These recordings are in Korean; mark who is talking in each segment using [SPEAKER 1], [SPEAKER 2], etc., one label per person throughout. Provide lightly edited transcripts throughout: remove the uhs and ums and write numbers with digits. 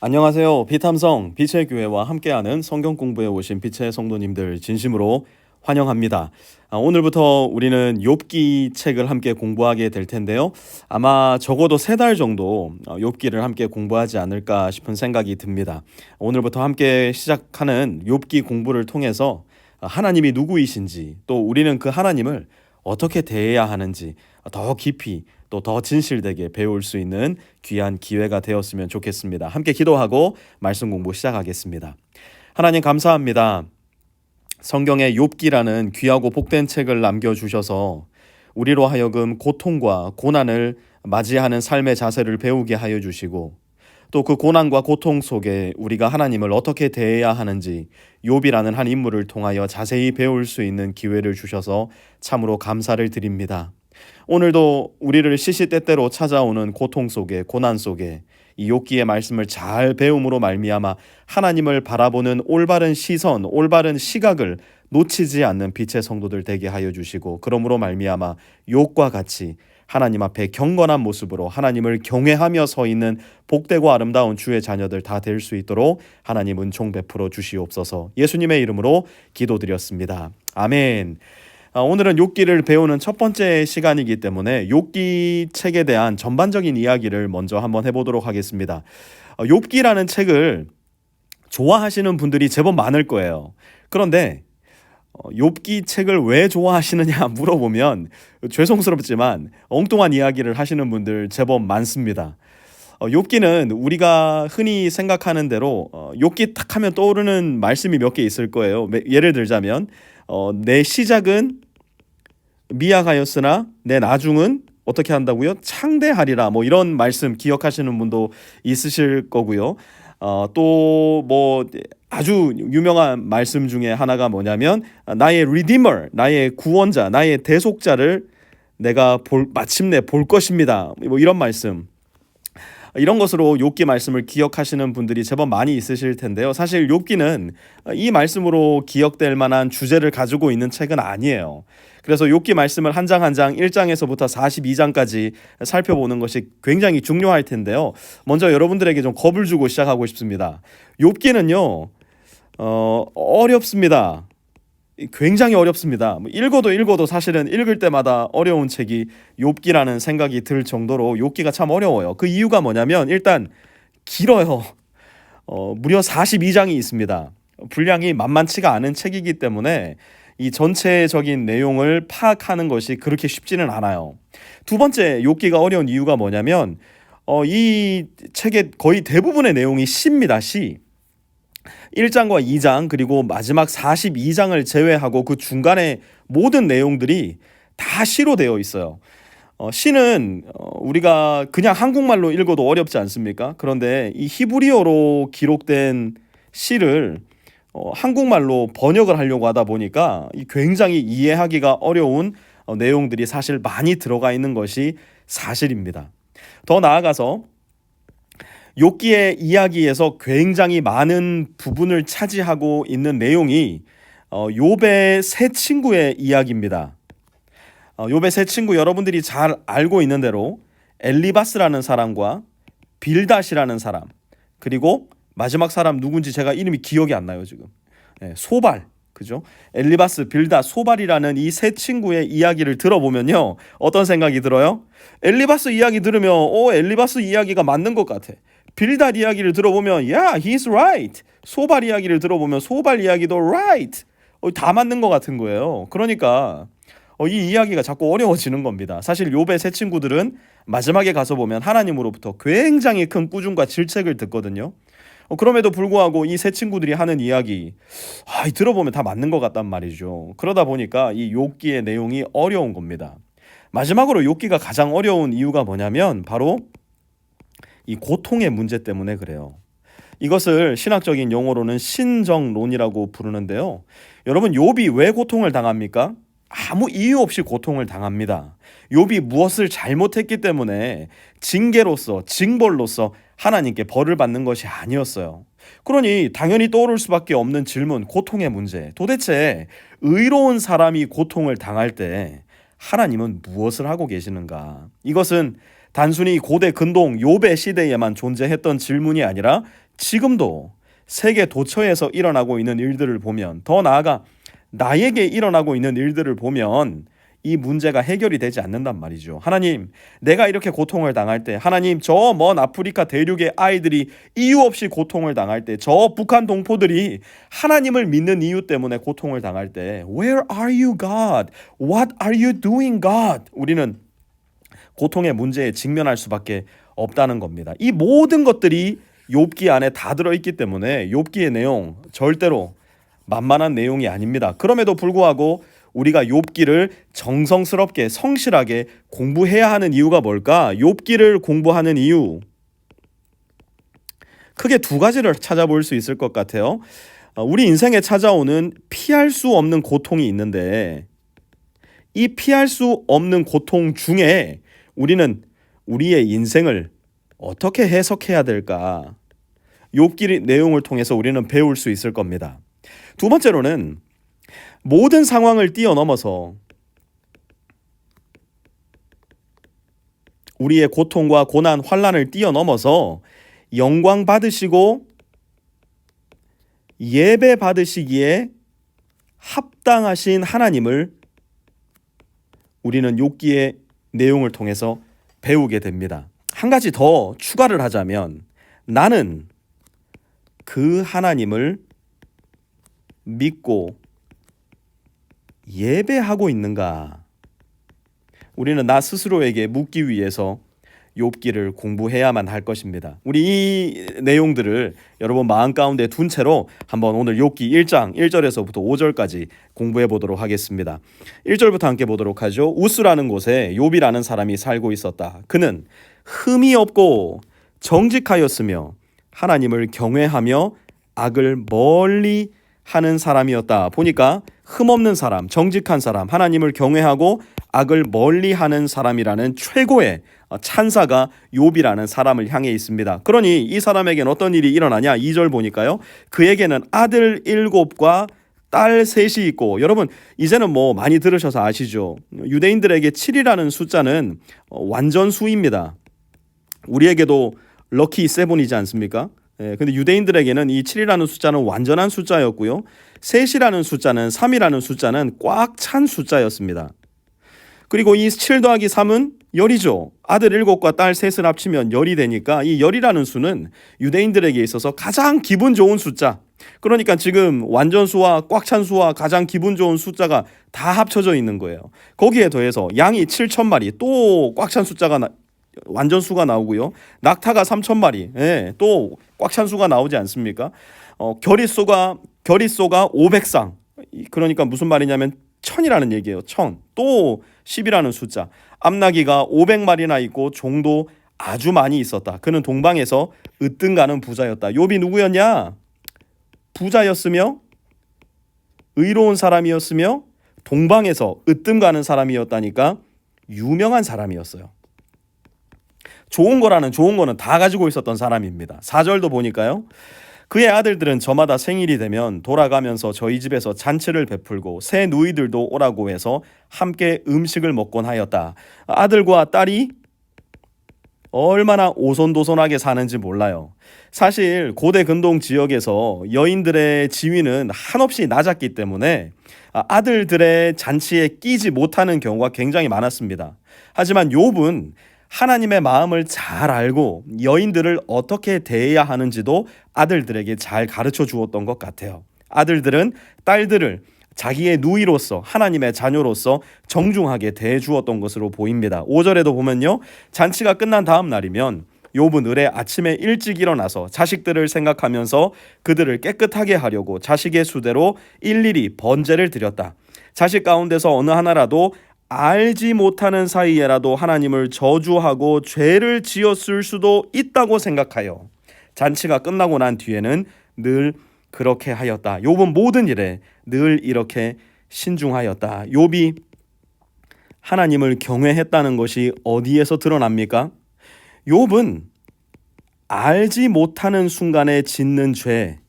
[SPEAKER 1] 안녕하세요. 비탐성 빛의 교회와 함께하는 성경 공부에 오신 빛의 성도님들 진심으로 환영합니다. 오늘부터 우리는 욥기 책을 함께 공부하게 될 텐데요. 아마 적어도 3달 정도 욥기를 함께 공부하지 않을까 싶은 생각이 듭니다. 오늘부터 함께 시작하는 욥기 공부를 통해서 하나님이 누구이신지, 또 우리는 그 하나님을 어떻게 대해야 하는지 더 깊이 또 더 진실되게 배울 수 있는 귀한 기회가 되었으면 좋겠습니다. 함께 기도하고 말씀 공부 시작하겠습니다. 하나님 감사합니다. 성경에 욥기라는 귀하고 복된 책을 남겨주셔서 우리로 하여금 고통과 고난을 맞이하는 삶의 자세를 배우게 하여 주시고, 또 그 고난과 고통 속에 우리가 하나님을 어떻게 대해야 하는지 욥이라는 한 인물을 통하여 자세히 배울 수 있는 기회를 주셔서 참으로 감사를 드립니다. 오늘도 우리를 시시때때로 찾아오는 고통 속에, 고난 속에 이 욥기의 말씀을 잘 배움으로 말미암아 하나님을 바라보는 올바른 시선, 올바른 시각을 놓치지 않는 빛의 성도들 되게 하여 주시고, 그러므로 말미암아 욥과 같이 하나님 앞에 경건한 모습으로 하나님을 경외하며 서 있는 복되고 아름다운 주의 자녀들 다 될 수 있도록 하나님 은총 베풀어 주시옵소서. 예수님의 이름으로 기도드렸습니다. 아멘. 오늘은 욥기를 배우는 첫 번째 시간이기 때문에 욥기 책에 대한 전반적인 이야기를 먼저 한번 해보도록 하겠습니다. 욥기라는 책을 좋아하시는 분들이 제법 많을 거예요. 그런데 욥기 책을 왜 좋아하시느냐 물어보면 죄송스럽지만 엉뚱한 이야기를 하시는 분들 제법 많습니다. 욥기는 우리가 흔히 생각하는 대로 욥기 딱 하면 떠오르는 말씀이 몇 개 있을 거예요. 예를 들자면 내 시작은 미약하였으나 내 나중은 어떻게 한다고요? 창대하리라. 뭐 이런 말씀 기억하시는 분도 있으실 거고요. 또 뭐 아주 유명한 말씀 중에 하나가 뭐냐면 나의 리디머, 나의 구원자, 나의 대속자를 내가 마침내 볼 것입니다. 뭐 이런 말씀. 이런 것으로 욥기 말씀을 기억하시는 분들이 제법 많이 있으실 텐데요. 사실 욥기는 이 말씀으로 기억될 만한 주제를 가지고 있는 책은 아니에요. 그래서 욥기 말씀을 한 장 한 장 1장에서부터 42장까지 살펴보는 것이 굉장히 중요할 텐데요. 먼저 여러분들에게 좀 겁을 주고 시작하고 싶습니다. 욥기는요 어렵습니다. 굉장히 어렵습니다. 읽어도 사실은 읽을 때마다 어려운 책이 욥기라는 생각이 들 정도로 욥기가 참 어려워요. 그 이유가 뭐냐면 일단 길어요. 무려 42장이 있습니다. 분량이 만만치가 않은 책이기 때문에 이 전체적인 내용을 파악하는 것이 그렇게 쉽지는 않아요. 두 번째 욥기가 어려운 이유가 뭐냐면 이 책의 거의 대부분의 내용이 시입니다. 시. 1장과 2장 그리고 마지막 42장을 제외하고 그 중간에 모든 내용들이 다 시로 되어 있어요. 시는 우리가 그냥 한국말로 읽어도 어렵지 않습니까? 그런데 이 히브리어로 기록된 시를 한국말로 번역을 하려고 하다 보니까 굉장히 이해하기가 어려운 내용들이 사실 많이 들어가 있는 것이 사실입니다. 더 나아가서 욥기의 이야기에서 굉장히 많은 부분을 차지하고 있는 내용이 욥의 세 친구의 이야기입니다. 욥의 세 친구 여러분들이 잘 알고 있는 대로 엘리바스라는 사람과 빌닷이라는 사람, 그리고 마지막 사람 누군지 제가 이름이 기억이 안 나요 지금. 소발, 그죠? 엘리바스, 빌닷, 소발이라는 이 세 친구의 이야기를 들어보면요 어떤 생각이 들어요? 엘리바스 이야기 들으면 엘리바스 이야기가 맞는 것 같아. 빌닷 이야기를 들어보면 he's right. 소발 이야기를 들어보면 소발 이야기도 right. 다 맞는 것 같은 거예요. 그러니까 이 이야기가 자꾸 어려워지는 겁니다. 사실 욥의 세 친구들은 마지막에 가서 보면 하나님으로부터 굉장히 큰 꾸중과 질책을 듣거든요. 그럼에도 불구하고 이 세 친구들이 하는 이야기 들어보면 다 맞는 것 같단 말이죠. 그러다 보니까 이 욥기의 내용이 어려운 겁니다. 마지막으로 욥기가 가장 어려운 이유가 뭐냐면 바로 이 고통의 문제 때문에 그래요. 이것을 신학적인 용어로는 신정론이라고 부르는데요. 여러분, 욥이 왜 고통을 당합니까? 아무 이유 없이 고통을 당합니다. 욥이 무엇을 잘못했기 때문에 징계로서, 징벌로서 하나님께 벌을 받는 것이 아니었어요. 그러니 당연히 떠오를 수밖에 없는 질문, 고통의 문제. 도대체 의로운 사람이 고통을 당할 때 하나님은 무엇을 하고 계시는가? 이것은 단순히 고대 근동 욥의 시대에만 존재했던 질문이 아니라 지금도 세계 도처에서 일어나고 있는 일들을 보면, 더 나아가 나에게 일어나고 있는 일들을 보면 이 문제가 해결이 되지 않는단 말이죠. 하나님, 내가 이렇게 고통을 당할 때, 하나님, 저 먼 아프리카 대륙의 아이들이 이유 없이 고통을 당할 때, 저 북한 동포들이 하나님을 믿는 이유 때문에 고통을 당할 때, Where are you, God? What are you doing, God? 우리는 고통의 문제에 직면할 수밖에 없다는 겁니다. 이 모든 것들이 욥기 안에 다 들어있기 때문에 욥기의 내용 절대로 만만한 내용이 아닙니다. 그럼에도 불구하고 우리가 욥기를 정성스럽게 성실하게 공부해야 하는 이유가 뭘까? 욥기를 공부하는 이유, 크게 두 가지를 찾아볼 수 있을 것 같아요. 우리 인생에 찾아오는 피할 수 없는 고통이 있는데, 이 피할 수 없는 고통 중에 우리는 우리의 인생을 어떻게 해석해야 될까? 욥기 내용을 통해서 우리는 배울 수 있을 겁니다. 두 번째로는 모든 상황을 뛰어넘어서 우리의 고통과 고난, 환난을 뛰어넘어서 영광 받으시고 예배 받으시기에 합당하신 하나님을 우리는 욥기의 내용을 통해서 배우게 됩니다. 한 가지 더 추가를 하자면, 나는 그 하나님을 믿고 예배하고 있는가? 우리는 나 스스로에게 묻기 위해서 욥기를 공부해야만 할 것입니다. 우리 이 내용들을 여러분 마음 가운데 둔 채로 한번 오늘 욥기 1장 1절에서부터 5절까지 공부해 보도록 하겠습니다. 1절부터 함께 보도록 하죠. 우스라는 곳에 욥이라는 사람이 살고 있었다. 그는 흠이 없고 정직하였으며 하나님을 경외하며 악을 멀리 하는 사람이었다. 보니까 흠없는 사람, 정직한 사람, 하나님을 경외하고 악을 멀리하는 사람이라는 최고의 찬사가 욥이라는 사람을 향해 있습니다. 그러니 이 사람에게는 어떤 일이 일어나냐? 2절 보니까요. 그에게는 아들 7과 딸 3이 있고, 여러분 이제는 뭐 많이 들으셔서 아시죠? 유대인들에게 7이라는 숫자는 완전수입니다. 우리에게도 럭키 7이지 않습니까? 근데 유대인들에게는 이 7이라는 숫자는 완전한 숫자였고요. 3이라는 숫자는, 3이라는 숫자는 꽉 찬 숫자였습니다. 그리고 이 7 더하기 3은 열이죠. 아들 7과 딸 3을 합치면 열이 되니까 이 열이라는 수는 유대인들에게 있어서 가장 기분 좋은 숫자. 그러니까 지금 완전수와 꽉 찬 수와 가장 기분 좋은 숫자가 다 합쳐져 있는 거예요. 거기에 더해서 양이 7,000마리, 또 꽉 찬 숫자가 완전수가 나오고요. 낙타가 3,000마리, 또 꽉 찬 수가 나오지 않습니까? 겨릿소가 500쌍. 그러니까 무슨 말이냐면 1000이라는 얘기예요. 1000. 또 10이라는 숫자. 암나기가 500마리나 있고 종도 아주 많이 있었다. 그는 동방에서 으뜸가는 부자였다. 욥이 누구였냐? 부자였으며 의로운 사람이었으며 동방에서 으뜸가는 사람이었다니까 유명한 사람이었어요. 좋은 거는 다 가지고 있었던 사람입니다. 4절도 보니까요. 그의 아들들은 저마다 생일이 되면 돌아가면서 저희 집에서 잔치를 베풀고 새 누이들도 오라고 해서 함께 음식을 먹곤 하였다. 아들과 딸이 얼마나 오손도손하게 사는지 몰라요. 사실 고대 근동 지역에서 여인들의 지위는 한없이 낮았기 때문에 아들들의 잔치에 끼지 못하는 경우가 굉장히 많았습니다. 하지만 욥은 하나님의 마음을 잘 알고 여인들을 어떻게 대해야 하는지도 아들들에게 잘 가르쳐 주었던 것 같아요. 아들들은 딸들을 자기의 누이로서, 하나님의 자녀로서 정중하게 대해 주었던 것으로 보입니다. 5절에도 보면요, 잔치가 끝난 다음 날이면 욥은 을에 아침에 일찍 일어나서 자식들을 생각하면서 그들을 깨끗하게 하려고 자식의 수대로 일일이 번제를 드렸다. 자식 가운데서 어느 하나라도 알지 못하는 사이에라도 하나님을 저주하고 죄를 지었을 수도 있다고 생각하여 잔치가 끝나고 난 뒤에는 늘 그렇게 하였다. 욥은 모든 일에 늘 이렇게 신중하였다. 욥이 하나님을 경외했다는 것이 어디에서 드러납니까? 욥은 알지 못하는 순간에 짓는 죄,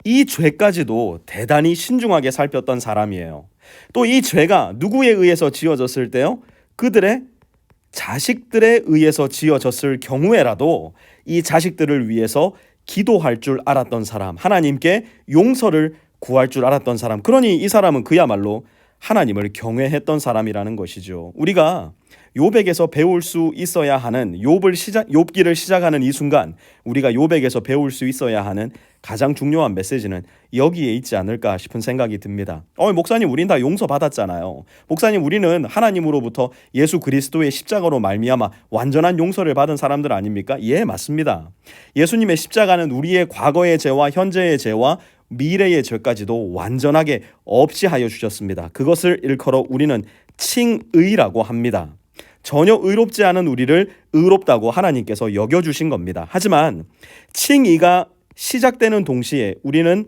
[SPEAKER 1] 이 죄까지도 대단히 신중하게 살폈던 사람이에요. 또 이 죄가 누구에 의해서 지어졌을 때요? 그들의 자식들에 의해서 지어졌을 경우에라도 이 자식들을 위해서 기도할 줄 알았던 사람, 하나님께 용서를 구할 줄 알았던 사람, 그러니 이 사람은 그야말로 하나님을 경외했던 사람이라는 것이죠. 우리가 욥에게서 배울 수 있어야 하는 욥기를 시작하는 이 순간 우리가 욥에게서 배울 수 있어야 하는 가장 중요한 메시지는 여기에 있지 않을까 싶은 생각이 듭니다. 목사님, 우린 다 용서받았잖아요. 목사님, 우리는 하나님으로부터 예수 그리스도의 십자가로 말미암아 완전한 용서를 받은 사람들 아닙니까? 예, 맞습니다. 예수님의 십자가는 우리의 과거의 죄와 현재의 죄와 미래의 죄까지도 완전하게 없이 하여 주셨습니다. 그것을 일컬어 우리는 칭의라고 합니다. 전혀 의롭지 않은 우리를 의롭다고 하나님께서 여겨주신 겁니다. 하지만 칭의가 시작되는 동시에 우리는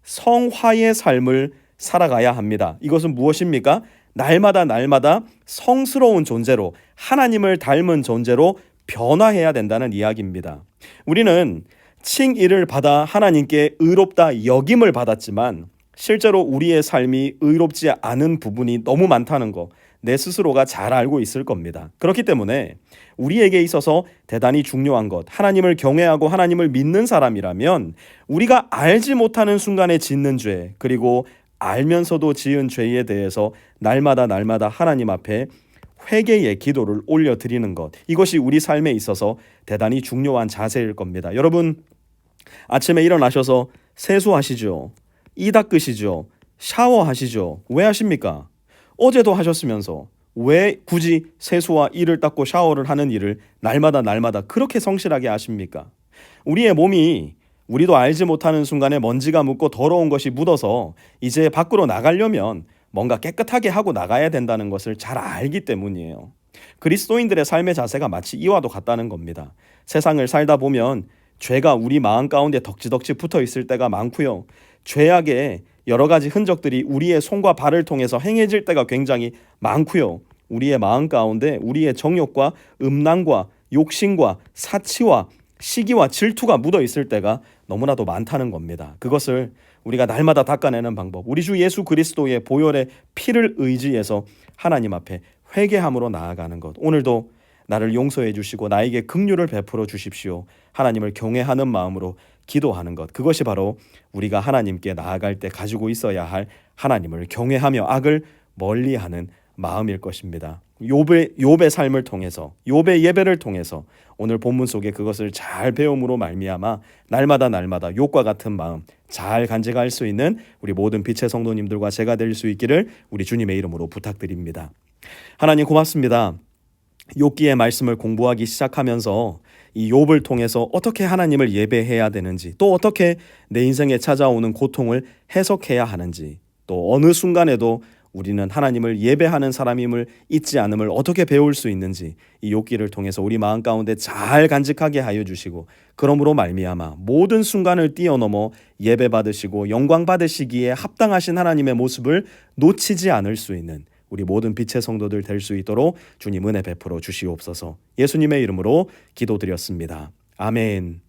[SPEAKER 1] 성화의 삶을 살아가야 합니다. 이것은 무엇입니까? 날마다 성스러운 존재로, 하나님을 닮은 존재로 변화해야 된다는 이야기입니다. 우리는 칭의를 받아 하나님께 의롭다 여김을 받았지만 실제로 우리의 삶이 의롭지 않은 부분이 너무 많다는 거 내 스스로가 잘 알고 있을 겁니다. 그렇기 때문에 우리에게 있어서 대단히 중요한 것, 하나님을 경외하고 하나님을 믿는 사람이라면 우리가 알지 못하는 순간에 짓는 죄, 그리고 알면서도 지은 죄에 대해서 날마다 하나님 앞에 회개의 기도를 올려드리는 것, 이것이 우리 삶에 있어서 대단히 중요한 자세일 겁니다. 여러분, 아침에 일어나셔서 세수하시죠? 이 닦으시죠? 샤워하시죠? 왜 하십니까? 어제도 하셨으면서 왜 굳이 세수와 이를 닦고 샤워를 하는 일을 날마다 그렇게 성실하게 하십니까? 우리의 몸이 우리도 알지 못하는 순간에 먼지가 묻고 더러운 것이 묻어서 이제 밖으로 나가려면 뭔가 깨끗하게 하고 나가야 된다는 것을 잘 알기 때문이에요. 그리스도인들의 삶의 자세가 마치 이와도 같다는 겁니다. 세상을 살다 보면 죄가 우리 마음 가운데 덕지덕지 붙어 있을 때가 많고요. 죄악의 여러 가지 흔적들이 우리의 손과 발을 통해서 행해질 때가 굉장히 많고요. 우리의 마음 가운데 우리의 정욕과 음란과 욕심과 사치와 시기와 질투가 묻어 있을 때가 너무나도 많다는 겁니다. 그것을 우리가 날마다 닦아내는 방법, 우리 주 예수 그리스도의 보혈의 피를 의지해서 하나님 앞에 회개함으로 나아가는 것, 오늘도 나를 용서해 주시고 나에게 긍휼을 베풀어 주십시오. 하나님을 경외하는 마음으로 기도하는 것, 그것이 바로 우리가 하나님께 나아갈 때 가지고 있어야 할 하나님을 경외하며 악을 멀리하는 마음일 것입니다. 욥의 삶을 통해서, 욥의 예배를 통해서 오늘 본문 속에 그것을 잘 배움으로 말미암아 날마다 욥과 같은 마음 잘 간직할 수 있는 우리 모든 빛의 성도님들과 제가 될 수 있기를 우리 주님의 이름으로 부탁드립니다. 하나님, 고맙습니다. 욥기의 말씀을 공부하기 시작하면서 이 욥을 통해서 어떻게 하나님을 예배해야 되는지, 또 어떻게 내 인생에 찾아오는 고통을 해석해야 하는지, 또 어느 순간에도 우리는 하나님을 예배하는 사람임을 잊지 않음을 어떻게 배울 수 있는지 이 욥기를 통해서 우리 마음 가운데 잘 간직하게 하여 주시고, 그러므로 말미암아 모든 순간을 뛰어넘어 예배 받으시고 영광 받으시기에 합당하신 하나님의 모습을 놓치지 않을 수 있는 우리 모든 빛의 성도들 될 수 있도록 주님 은혜 베풀어 주시옵소서. 예수님의 이름으로 기도드렸습니다. 아멘.